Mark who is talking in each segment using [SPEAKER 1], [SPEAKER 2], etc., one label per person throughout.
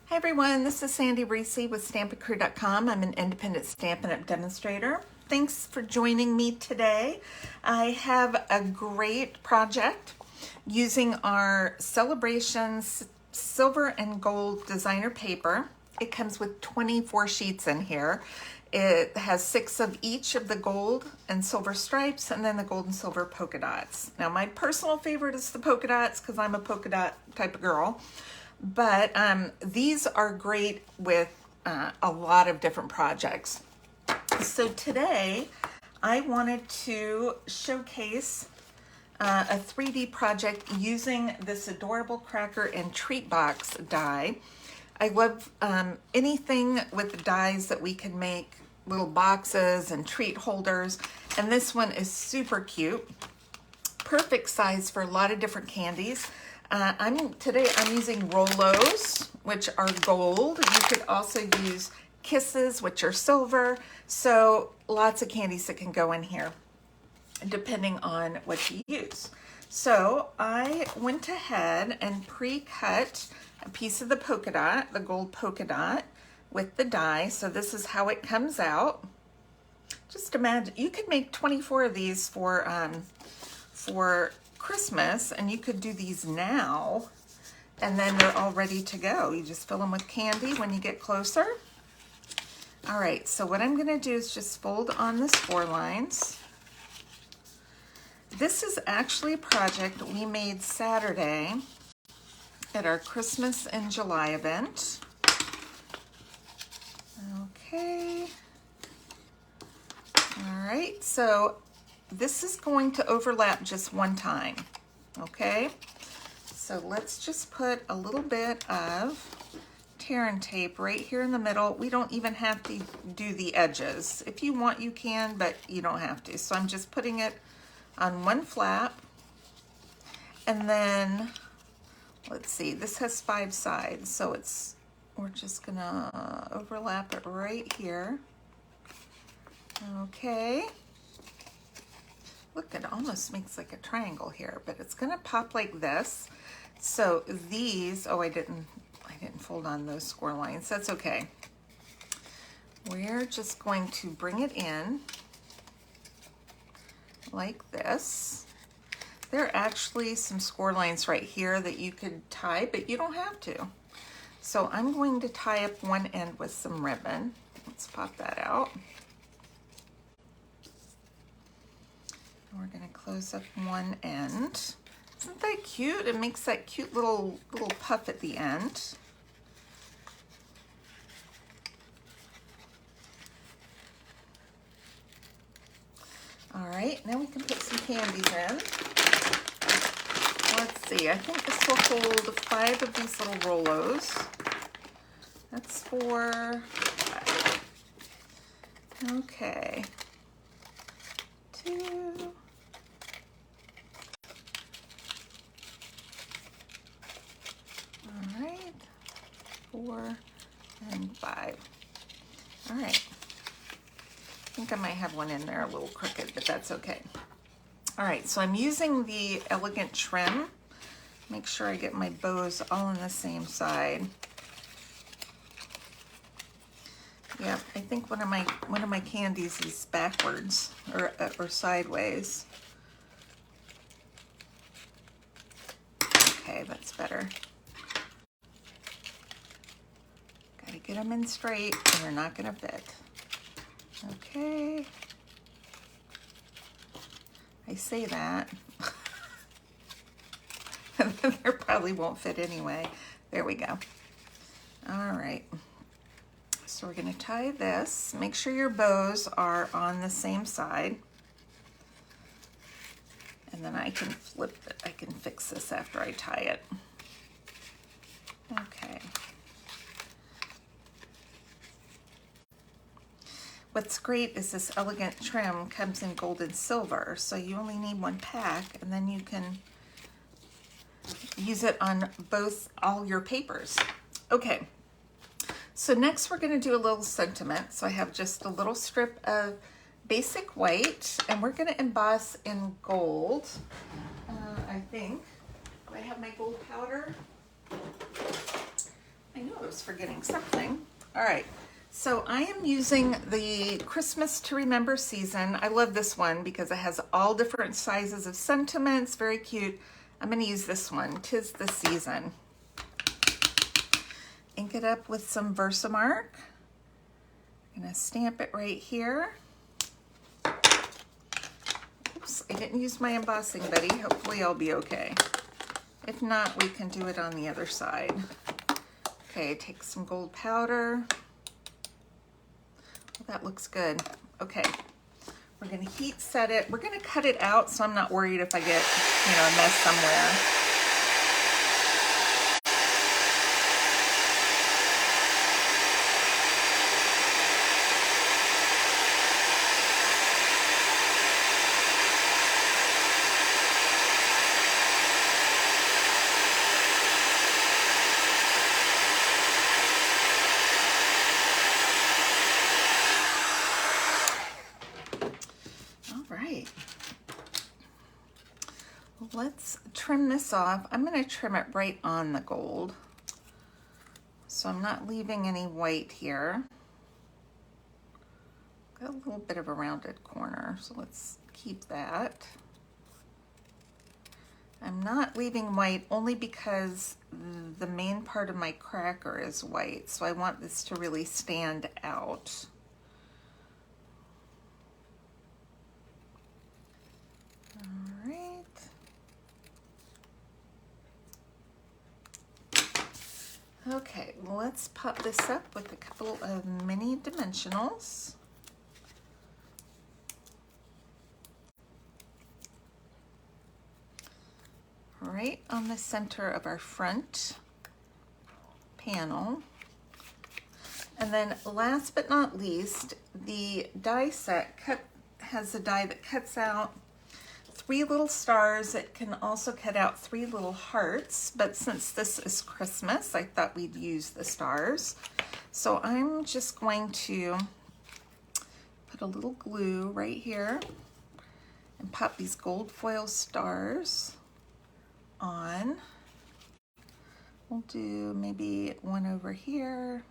[SPEAKER 1] Hi everyone, this is Sandy Reese with StampinCrew.com. I'm an independent Stampin' Up! Demonstrator. Thanks for joining me today. I have a great project using our Celebrations silver and gold designer paper. It comes with 24 sheets in here. It has 6 of each of the gold and silver stripes and then the gold and silver polka dots. Now my personal favorite is the polka dots because I'm a polka dot type of girl. But these are great with a lot of different projects. So today I wanted to showcase a 3D project using this adorable cracker and treat box die. I love anything with dies that we can make little boxes and treat holders, and this one is super cute. Perfect size for a lot of different candies. Today I'm using Rolos, which are gold. You could also use Kisses, which are silver. So lots of candies that can go in here, depending on what you use. So I went ahead and pre-cut a piece of the polka dot, the gold polka dot, with the die. So this is how it comes out. Just imagine, you could make 24 of these for Christmas, and you could do these now and then they're all ready to go. You just fill them with candy when you get closer. All right, so what I'm gonna do is just fold on the score lines. This is actually a project we made Saturday at our Christmas in July event. Okay. All right, so this is going to overlap just one time, okay? So let's just put a little bit of tear and tape right here in the middle. We don't even have to do the edges. If you want, you can, but you don't have to. So I'm just putting it on one flap. And then, let's see, this has 5 sides. So we're just gonna overlap it right here. Okay. Look, it almost makes like a triangle here, but it's gonna pop like this. So these, oh, I didn't fold on those score lines. That's okay. We're just going to bring it in like this. There are actually some score lines right here that you could tie, but you don't have to. So I'm going to tie up one end with some ribbon. Let's pop that out. We're gonna close up one end. Isn't that cute? It makes that cute little puff at the end. All right, now we can put some candies in. Let's see, I think this will hold 5 of these little Rolos. That's 4, 5. Okay. 2. All right, 4 and 5. All right. I think I might have one in there a little crooked, but that's okay. All right, so I'm using the Elegant Trim. Make sure I get my bows all on the same side. Yeah, I think one of my candies is backwards or sideways. Okay, that's better. Gotta get them in straight or they're not gonna fit. Okay. I say that. They probably won't fit anyway. There we go. All right. So we're gonna tie this. Make sure your bows are on the same side. And then I can flip it. I can fix this after I tie it. Okay. What's great is this Elegant Trim comes in gold and silver, so you only need one pack, and then you can use it on all your papers. Okay, so next we're going to do a little sentiment. So I have just a little strip of basic white, and we're going to emboss in gold. I think. Do I have my gold powder? I know it was forgetting something. All right, so I am using the Christmas to Remember season. I love this one because it has all different sizes of sentiments, very cute. I'm gonna use this one, 'Tis the Season. Ink it up with some Versamark. I'm gonna stamp it right here. Oops, I didn't use my embossing buddy. Hopefully I'll be okay. If not, we can do it on the other side. Okay, take some gold powder. Well, that looks good. Okay, we're gonna heat set it. We're gonna cut it out so I'm not worried if I get, a mess somewhere. Let's trim this off. I'm going to trim it right on the gold, so I'm not leaving any white here. Got a little bit of a rounded corner, so let's keep that. I'm not leaving white only because the main part of my cracker is white, so I want this to really stand out. All right. Okay, let's pop this up with a couple of mini dimensionals. Right on the center of our front panel. And then last but not least, the die set has a die that cuts out 3 little stars. It can also cut out 3 little hearts, but since this is Christmas, I thought we'd use the stars. So I'm just going to put a little glue right here and pop these gold foil stars on. We'll do maybe one over here.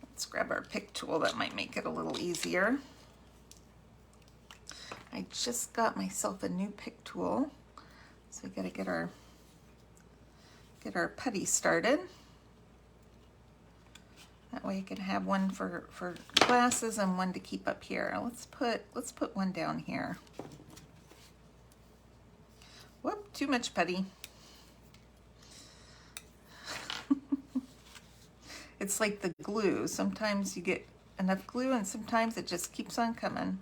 [SPEAKER 1] Let's grab our pick tool. That might make it a little easier. I just got myself a new pick tool, so we gotta get our putty started. That way I can have one for glasses and one to keep up here. Let's put one down here. Whoop, too much putty. It's like the glue. Sometimes you get enough glue and sometimes it just keeps on coming.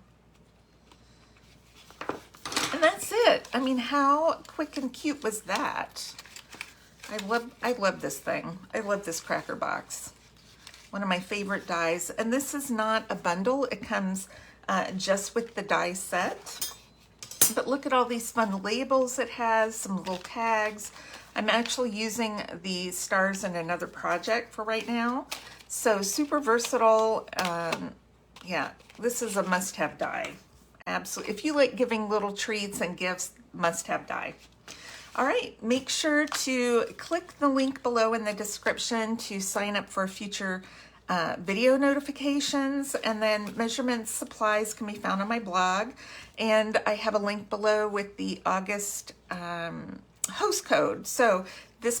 [SPEAKER 1] And that's it. I mean, how quick and cute was that? I love this thing. I love this cracker box. One of my favorite dies. And this is not a bundle. It comes just with the die set. But look at all these fun labels it has, some little tags. I'm actually using the stars in another project for right now. So super versatile. Yeah, this is a must-have die. Absolutely. If you like giving little treats and gifts, must-have die. All right, make sure to click the link below in the description to sign up for future video notifications, and then measurements supplies can be found on my blog. And I have a link below with the August host code. So this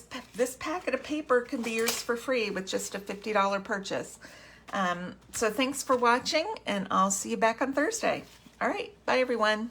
[SPEAKER 1] packet of paper can be yours for free with just a $50 purchase. So thanks for watching, and I'll see you back on Thursday. All right, bye everyone.